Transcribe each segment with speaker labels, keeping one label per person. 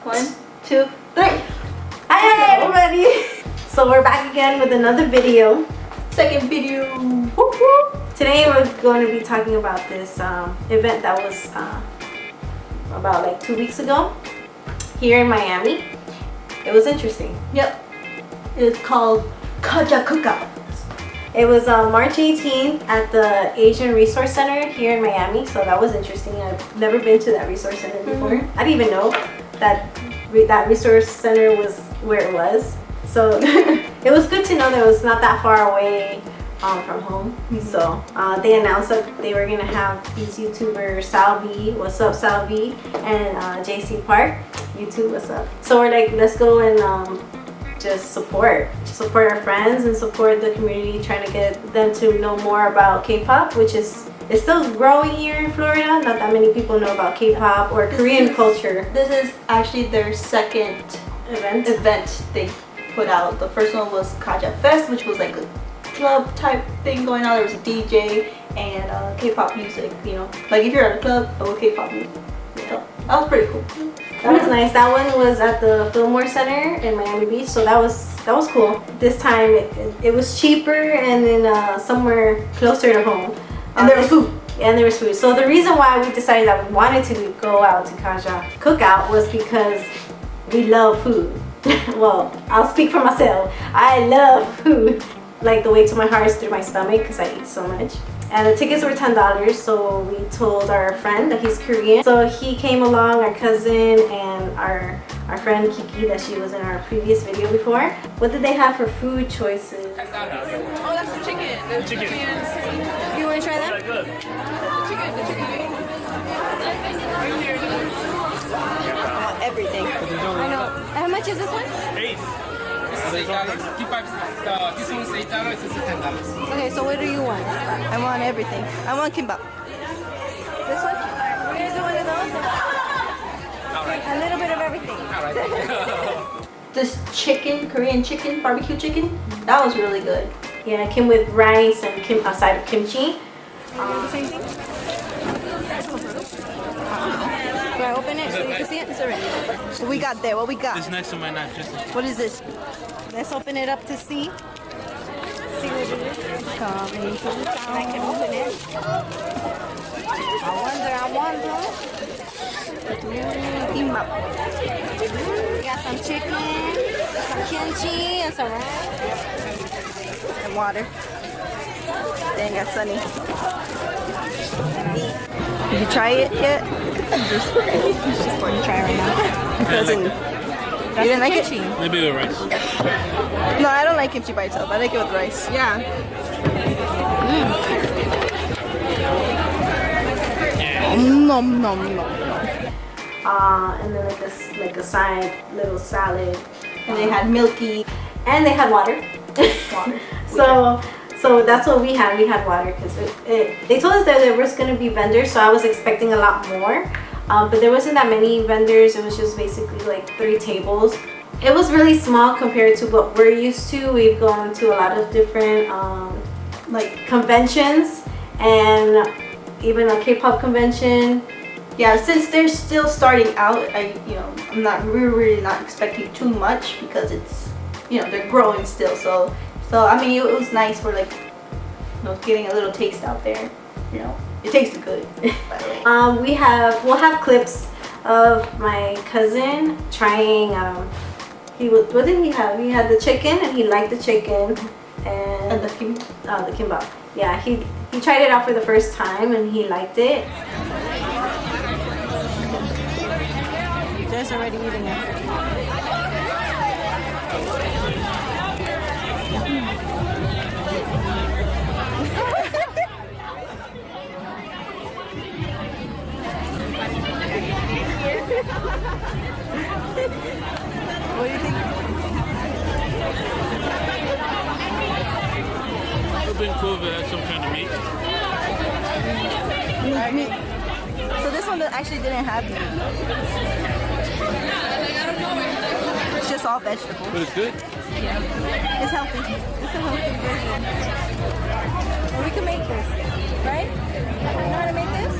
Speaker 1: 1, 2, 3.
Speaker 2: Hi everybody! So we're back again with another video.
Speaker 1: Second video.
Speaker 2: Whoop, whoop. Today we're going to be talking about this event that was about like 2 weeks ago here in Miami. It was interesting.
Speaker 1: Yep. It's called Kaja Kookout.
Speaker 2: It was March 18th at the Asian Resource Center here in Miami, so that was interesting. I've never been to that resource center before. I didn't even know that that resource center was where it was. So it was good to know that it was not that far away from home. So they announced that they were gonna have these YouTubers, Salvi, what's up Salvi, and JC Park, YouTube, what's up. So we're like, let's go and just support our friends and support the community, trying to get them to know more about K-pop, which is it's still growing here in Florida. Not that many people know about K-pop or Korean culture.
Speaker 1: This is actually their second event they put out. The first one was Kaja Fest, which was like a club type thing going on. There was a DJ and K-pop music, you know, like if you're at a club with K-pop music. So that was pretty cool.
Speaker 2: That was nice. That one was at the Fillmore Center in Miami Beach, so that was cool. This time it was cheaper and then somewhere closer to home.
Speaker 1: And there was food.
Speaker 2: And there was food. So the reason why we decided that we wanted to go out to Kaja Kookout was because we love food. Well, I'll speak for myself. I love food. Like the way to my heart is through my stomach because I eat so much. And the tickets were $10, so we told our friend that he's Korean. So he came along, our cousin, and our friend Kiki that she was in our previous video before. What did they have for food choices?
Speaker 3: Oh, that's the chicken. The chicken.
Speaker 2: You want to try that?
Speaker 3: Good. The chicken.
Speaker 2: Everything. I know. How much is this one?
Speaker 3: 8. This one's $8. This is $10.
Speaker 2: Okay, so what do you want?
Speaker 1: I want everything. I want kimbap.
Speaker 2: This one? We're gonna do one of those.
Speaker 3: All right.
Speaker 2: A little bit of everything.
Speaker 3: All right.
Speaker 1: This chicken, Korean chicken, barbecue chicken, that was really good.
Speaker 2: Yeah, it came with rice and a side of kimchi.
Speaker 1: Same thing?
Speaker 2: Do I open it so you can see it? It's already open.
Speaker 1: What we got there? What we got?
Speaker 3: It's next to my knife.
Speaker 1: What is this?
Speaker 2: Let's open it up to see. See what it is. Coming to the town. I can open it. I wonder.
Speaker 1: Kimbap.
Speaker 2: We got some chicken, some kimchi, and some rice.
Speaker 1: And water. Then got Sunny. Did you try it yet? Just going to try right now. Cousin. You didn't like it?
Speaker 3: Maybe with rice.
Speaker 1: No, I don't like kimchi by itself. I like it with rice. Yeah. Nom nom nom.
Speaker 2: And then like a side little salad.
Speaker 1: And they had milky.
Speaker 2: And they had water. So that's what we had. We had water because they told us that there was going to be vendors, so I was expecting a lot more. But there wasn't that many vendors. It was just basically like 3 tables. It was really small compared to what we're used to. We've gone to a lot of different like conventions and even a K-pop convention.
Speaker 1: Yeah, since they're still starting out, we're really not expecting too much because it's, they're growing still. So I mean, it was nice for like, getting a little taste out there. It tasted good. By the way.
Speaker 2: We'll have clips of my cousin trying. What did he have? He had the chicken and he liked the chicken and
Speaker 1: the kimbap.
Speaker 2: The kimbap. Yeah, he tried it out for the first time and he liked it. Jess already eating it.
Speaker 1: What do you think?
Speaker 3: It would have been cool if it had some kind of meat.
Speaker 1: Meat. So this one actually didn't have meat. It's just all vegetables.
Speaker 3: But it's good.
Speaker 1: Yeah. It's healthy. It's a healthy version.
Speaker 2: Well, we can make this, right? You know how to make this?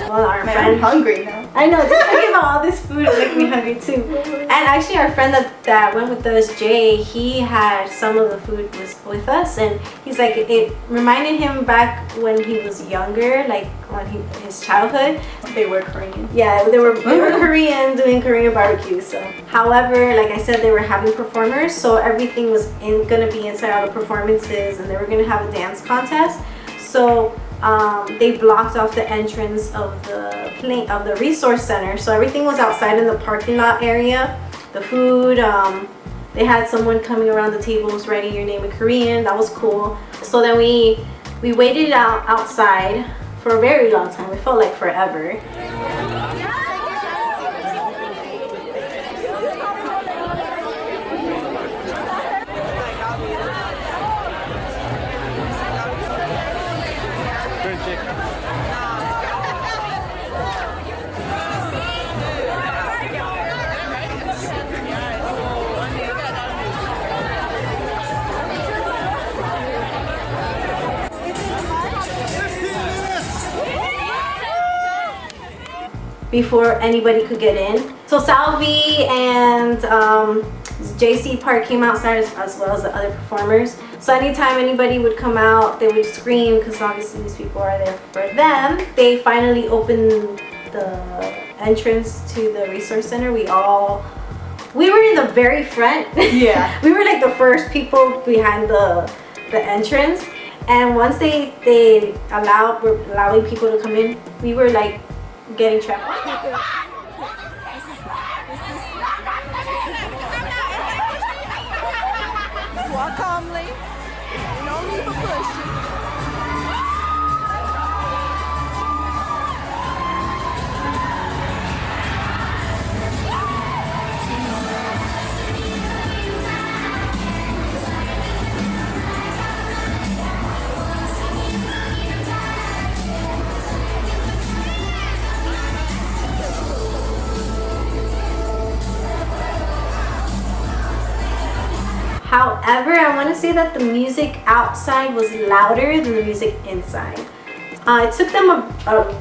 Speaker 2: Well, our
Speaker 1: Man, I'm
Speaker 2: friend.
Speaker 1: hungry now.
Speaker 2: I know, just thinking about all this food will make me hungry too. And actually our friend that went with us, Jay, he had some of the food was with us, and he's like, it reminded him back when he was younger, like when his childhood.
Speaker 1: They were Korean.
Speaker 2: Yeah, they were Korean, doing Korean barbecue. So, however, like I said, they were having performers, so everything was gonna be inside all the performances, and they were gonna have a dance contest. So they blocked off the entrance of the resource center, so everything was outside in the parking lot area. The food, they had someone coming around the tables writing your name in Korean. That was cool. So then we waited outside for a very long time. It felt like forever. Before anybody could get in. So Salvi and JC Park came outside as well as the other performers. So anytime anybody would come out, they would scream because obviously these people are there for them. They finally opened the entrance to the resource center. We were in the very front.
Speaker 1: Yeah.
Speaker 2: We were like the first people behind the entrance. And once they were allowing people to come in, we were like getting trapped.
Speaker 4: Just walk calmly. No need for pushing.
Speaker 2: However, I want to say that the music outside was louder than the music inside. It took them a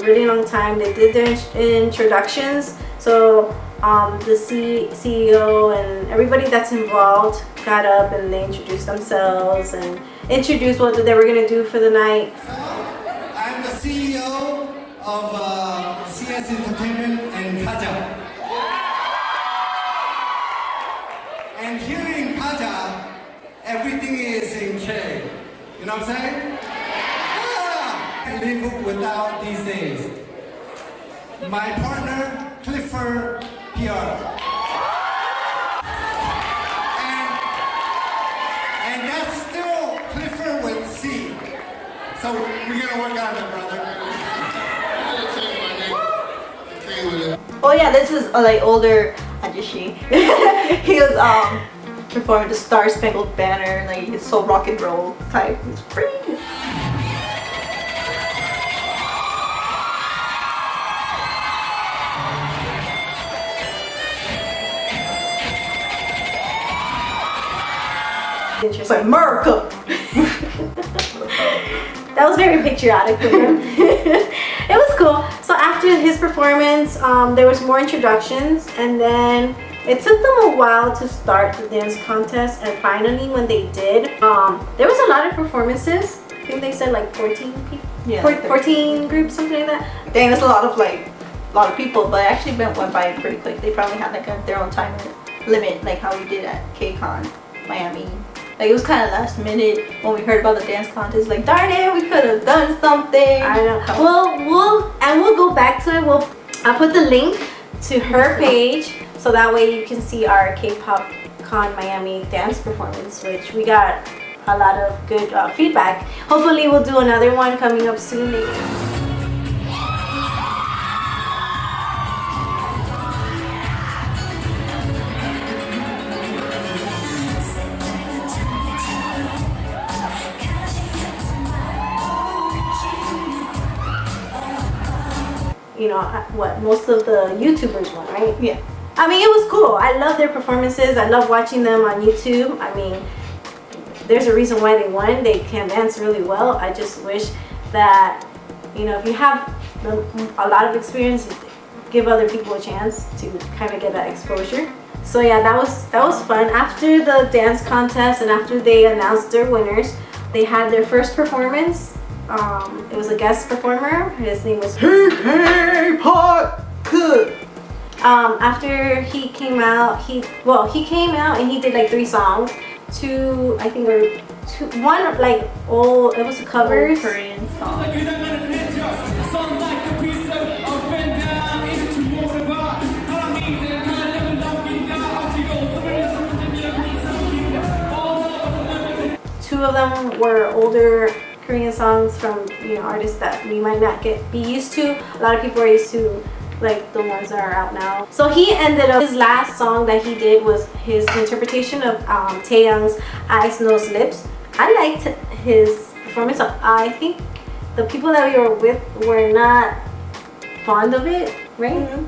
Speaker 2: really long time. They did their introductions, so the CEO and everybody that's involved got up and they introduced themselves and introduced what they were gonna do for the night.
Speaker 5: I'm the CEO of CS Entertainment and Kaja. And here in Kaja, everything is in K. You know what I'm saying? I live without these days. My partner, Clifford PR. And that's still Clifford with C. So we're gonna work on it, brother.
Speaker 1: Oh yeah, this is like older Ajishi. He was performing the Star Spangled Banner, like it's so rock and roll type. It's free. It's like America.
Speaker 2: That was very patriotic of him. It was cool. So after his performance, there was more introductions, and then it took them a while to start the dance contest. And finally, when they did, there was a lot of performances. I think they said like 14 people.
Speaker 1: Yeah,
Speaker 2: 14 groups, something like that.
Speaker 1: Dang, that's a lot of people, but it actually went by pretty quick. They probably had like their own time limit, like how we did at KCON Miami. Like it was kind of last minute when we heard about the dance contest. Like darn it, we could have done something.
Speaker 2: I know. We'll go back to it. I'll put the link to her page so that way you can see our K-pop Con Miami dance performance, which we got a lot of good feedback. Hopefully we'll do another one coming up soon. You know what most of the YouTubers won, right?
Speaker 1: Yeah.
Speaker 2: I mean, it was cool. I love their performances. I love watching them on YouTube. I mean, there's a reason why they won. They can dance really well. I just wish that you know, if you have a lot of experience, give other people a chance to kind of get that exposure. So yeah, that was fun. After the dance contest and after they announced their winners, they had their first performance. It was a guest performer. His name was
Speaker 1: K-pop.
Speaker 2: After he came out, he came out and he did like 3 songs. 2, I think, or 2, one like old, it was a covers.
Speaker 1: Korean song.
Speaker 2: Two of them were older Korean songs from, you know, artists that we might not be used to. A lot of people are used to like the ones that are out now. So he ended up, his last song that he did was his interpretation of Taeyoung's Eyes, Nose, Lips. I liked his performance. I think the people that we were with were not fond of it, right? Mm-hmm.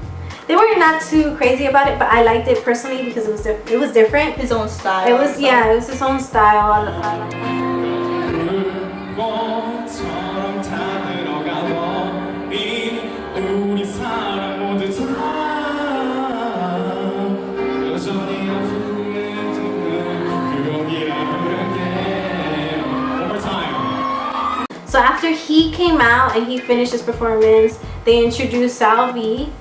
Speaker 2: They were not too crazy about it, but I liked it personally because it was different.
Speaker 1: His own style.
Speaker 2: It was, yeah, it was his own style. So after he came out and he finished his performance, they introduced Salvi.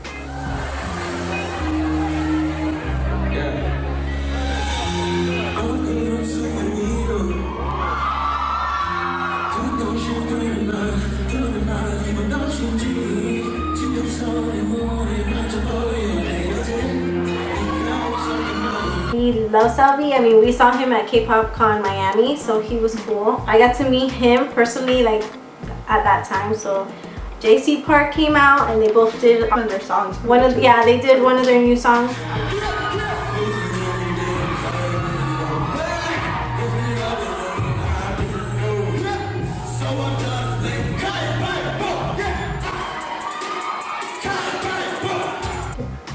Speaker 2: We love Salvi. I mean, we saw him at K-Pop Con Miami, so he was cool. I got to meet him personally, like at that time. So JC Park came out and they both did
Speaker 1: one of their songs.
Speaker 2: They did one of their new songs.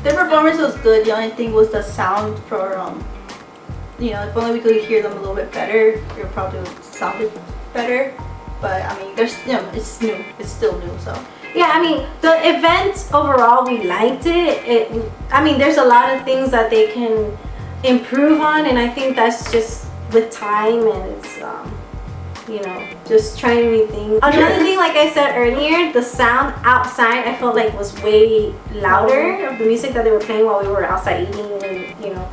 Speaker 1: Their performance was good. The only thing was the sound for you know, if only we could hear them a little bit better, it probably would sound better. But I mean, there's, you know, it's new. It's still new, so.
Speaker 2: Yeah, I mean, the event overall, we liked it. I mean, there's a lot of things that they can improve on, and I think that's just with time and it's, you know, just trying new things. Another thing, like I said earlier, the sound outside I felt like was way louder of the music that they were playing while we were outside eating and, you know,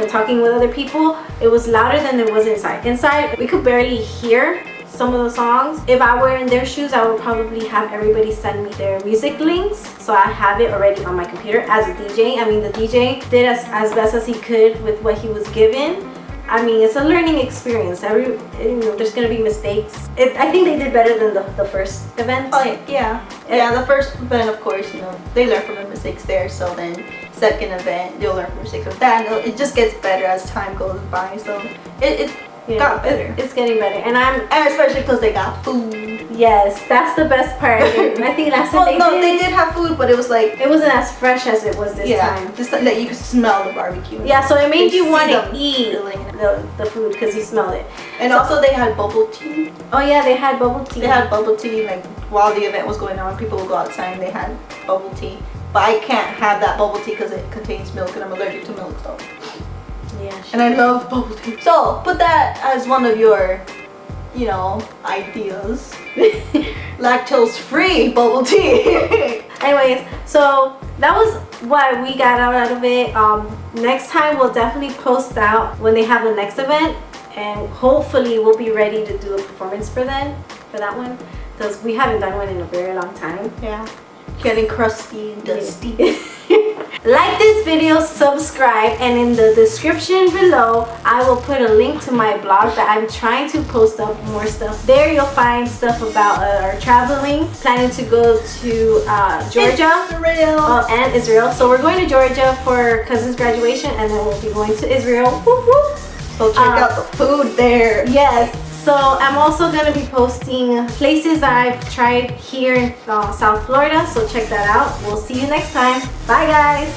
Speaker 2: talking with other people. It was louder than it was inside. Inside, we could barely hear some of the songs. If I were in their shoes, I would probably have everybody send me their music links, so I have it already on my computer as a DJ. I mean, the DJ did as best as he could with what he was given. I mean, it's a learning experience. You know, there's gonna be mistakes. I think they did better than the first event.
Speaker 1: Oh yeah, the first event, of course, you know, they learn from their mistakes there. So then, second event, they'll learn from mistakes of that. And it just gets better as time goes by. So it got better.
Speaker 2: It's getting better, and
Speaker 1: especially because they got food.
Speaker 2: Yes, that's the best part. I think last time
Speaker 1: they did have food, but it was like
Speaker 2: it wasn't as fresh as it was this time.
Speaker 1: Just like you could smell the barbecue.
Speaker 2: Yeah, so it made you want to eat the food because you smelled it.
Speaker 1: And also they had bubble tea.
Speaker 2: Oh yeah, they had bubble tea.
Speaker 1: They had bubble tea like while the event was going on. People would go outside and they had bubble tea. But I can't have that bubble tea because it contains milk and I'm allergic to milk. So.
Speaker 2: Yeah.
Speaker 1: And I love bubble tea. So put that as one of your, you know, ideas. Lactose-free bubble tea.
Speaker 2: Anyways, so that was what we got out of it. Next time we'll definitely post out when they have the next event, and hopefully we'll be ready to do a performance for that one, because we haven't done one in a very long time.
Speaker 1: Yeah. Getting crusty and dusty.
Speaker 2: Like this video, subscribe, and in the description below I will put a link to my blog that I'm trying to post up more stuff. There you'll find stuff about our traveling, planning to go to Georgia and Israel. So we're going to Georgia for cousin's graduation, and then we'll be going to Israel. Whoop, whoop.
Speaker 1: So check out the food there.
Speaker 2: Yes. So I'm also going to be posting places that I've tried here in South Florida, so check that out. We'll see you next time. Bye guys!